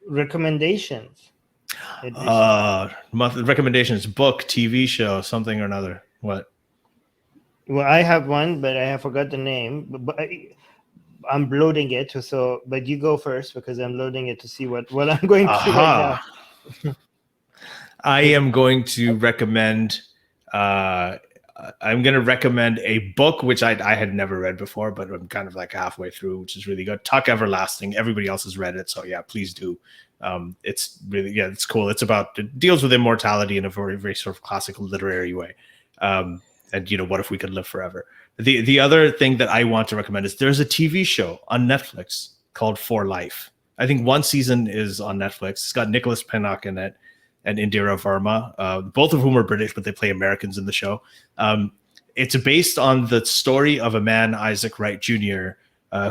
recommendations. Recommendations, book, TV show, something or another. What? Well, I have one, but I forgot the name. But I'm loading it, so but you go first because I'm loading it to see what I'm going through right now. I am going to recommend. I'm going to recommend a book which I had never read before, but I'm kind of like halfway through, which is really good. Tuck Everlasting. Everybody else has read it, so yeah, please do. It's really, it's cool. It deals with immortality in a very, very sort of classical literary way. And what if we could live forever? The other thing that I want to recommend is there's a TV show on Netflix called For Life. I think one season is on Netflix. It's got Nicholas Pinnock in it and Indira Varma, both of whom are British, but they play Americans in the show. It's based on the story of a man, Isaac Wright Jr.,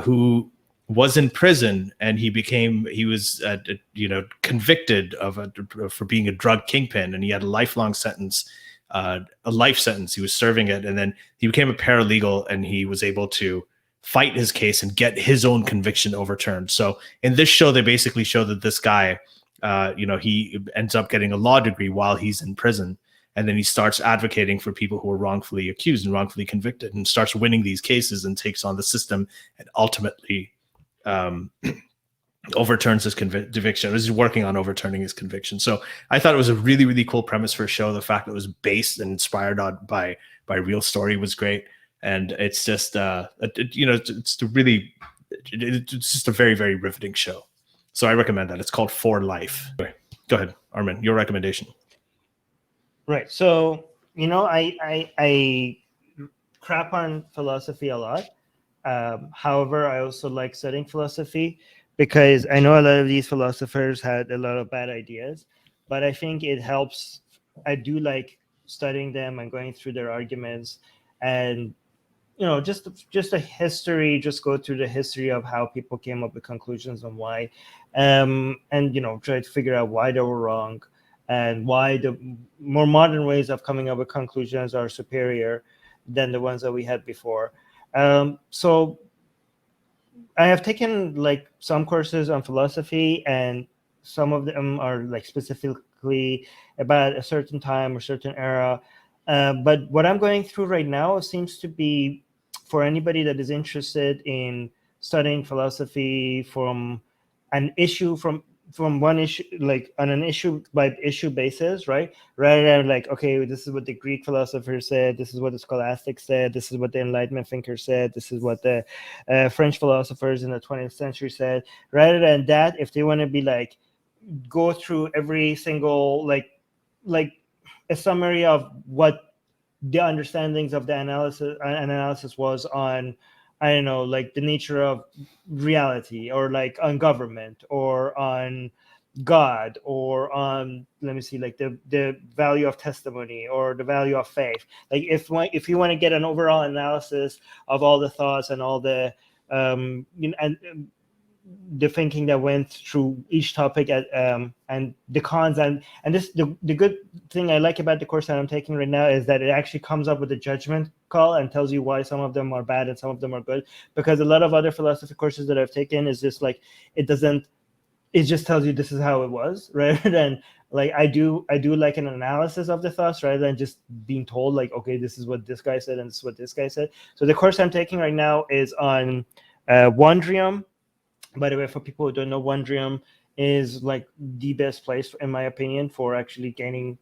who was in prison, and he was convicted for being a drug kingpin, and he had a lifelong sentence, a life sentence. He was serving it, and then he became a paralegal, and he was able to fight his case and get his own conviction overturned. So in this show, they basically show that this guy, he ends up getting a law degree while he's in prison. And then he starts advocating for people who are wrongfully accused and wrongfully convicted, and starts winning these cases and takes on the system and ultimately overturns his conviction. He's working on overturning his conviction. So I thought it was a really, really cool premise for a show. The fact that it was based and inspired by real story was great. And it's just, it's just a very, very riveting show. So I recommend that. It's called For Life. Okay. Go ahead, Armin, your recommendation. Right. So, I crap on philosophy a lot. However, I also like studying philosophy because I know a lot of these philosophers had a lot of bad ideas, but I think it helps. I do like studying them and going through their arguments, and just a history. Just go through the history of how people came up with conclusions and why, and try to figure out why they were wrong, and why the more modern ways of coming up with conclusions are superior than the ones that we had before. So I have taken like some courses on philosophy, and some of them are like specifically about a certain time or certain era. But what I'm going through right now seems to be for anybody that is interested in studying philosophy from an issue from one issue, like on an issue by issue basis, right? Rather than like, okay, this is what the Greek philosophers said, this is what the scholastics said, this is what the Enlightenment thinkers said, this is what the French philosophers in the 20th century said. Rather than that, if they want to be like, go through every single like a summary of what the understandings of the analysis was on, I don't know, like the nature of reality, or like on government, or on God, or on, let me see, like the value of testimony or the value of faith. Like if you want to get an overall analysis of all the thoughts and all the and the thinking that went through each topic and the cons, and this the good thing I like about the course that I'm taking right now is that it actually comes up with a judgment call and tells you why some of them are bad and some of them are good. Because a lot of other philosophy courses that I've taken is just like, it just tells you this is how it was, rather than like I do like an analysis of the thoughts rather than just being told like, okay, this is what this guy said and this is what this guy said. So the course I'm taking right now is on Wondrium. By the way, for people who don't know, Wondrium is like the best place, in my opinion, for actually gaining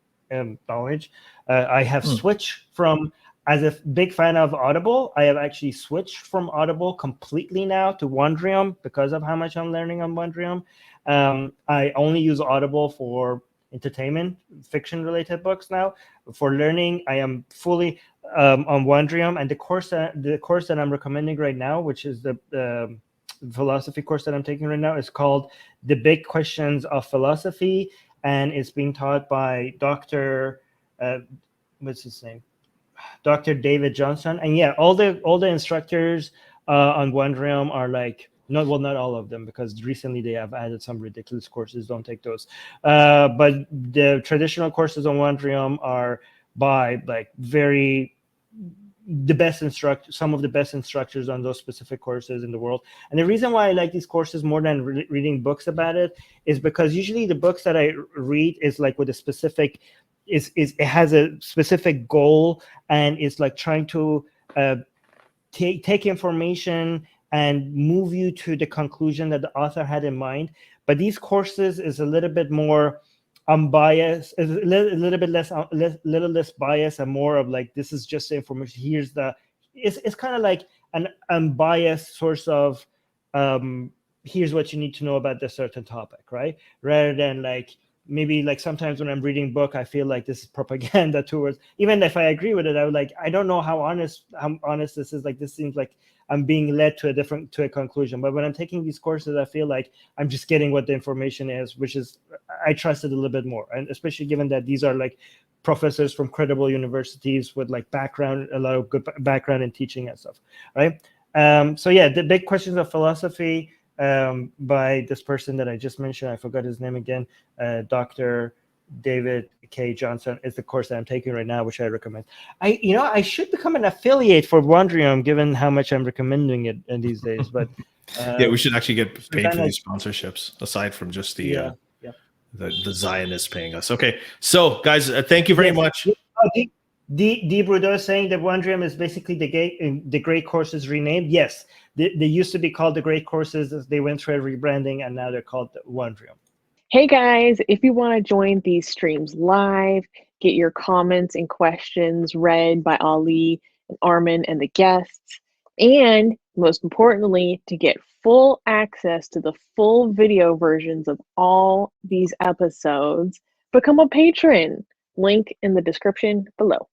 knowledge. I have switched from, as a big fan of Audible, I have actually switched from Audible completely now to Wondrium because of how much I'm learning on Wondrium. I only use Audible for entertainment, fiction-related books now. For learning, I am fully on Wondrium, and the course that I'm recommending right now, which is the philosophy course that I'm taking right now, is called The Big Questions of Philosophy, and it's being taught by Dr. What's his name? Dr. David Johnson. And yeah, all the instructors on Wondrium are like, not all of them, because recently they have added some ridiculous courses. Don't take those. But the traditional courses on Wondrium are by like very some of the best instructors on those specific courses in the world. And the reason why I like these courses more than reading books about it is because usually the books that I read is like with a specific, it has a specific goal, and it's like trying to take information and move you to the conclusion that the author had in mind. But these courses is a little bit more unbiased, a little bit less biased, and more of like, this is just the information. It's kind of like an unbiased source of here's what you need to know about this certain topic, right? Rather than like, maybe like sometimes when I'm reading book, I feel like this is propaganda towards, even if I agree with it, I would like, I don't know how honest this is. Like, this seems like I'm being led to a conclusion. But when I'm taking these courses, I feel like I'm just getting what the information is, which is, I trust it a little bit more. And especially given that these are like professors from credible universities with like a lot of good background in teaching and stuff, right? So yeah, the big questions of philosophy by this person that I just mentioned, I forgot his name again, Dr. David K. Johnson, is the course that I'm taking right now, which I recommend. I should become an affiliate for Wandrium, given how much I'm recommending it in these days. But yeah, we should actually get paid for these sponsorships, aside from just the Zionists paying us. Okay, so guys, thank you very much. D. Brudeau is saying that Wandrium is basically the Great Courses renamed. Yes, they used to be called the Great Courses as they went through a rebranding, and now they're called the Wandrium. Hey guys, if you want to join these streams live, get your comments and questions read by Ali and Armin and the guests, and most importantly, to get full access to the full video versions of all these episodes, become a patron. Link in the description below.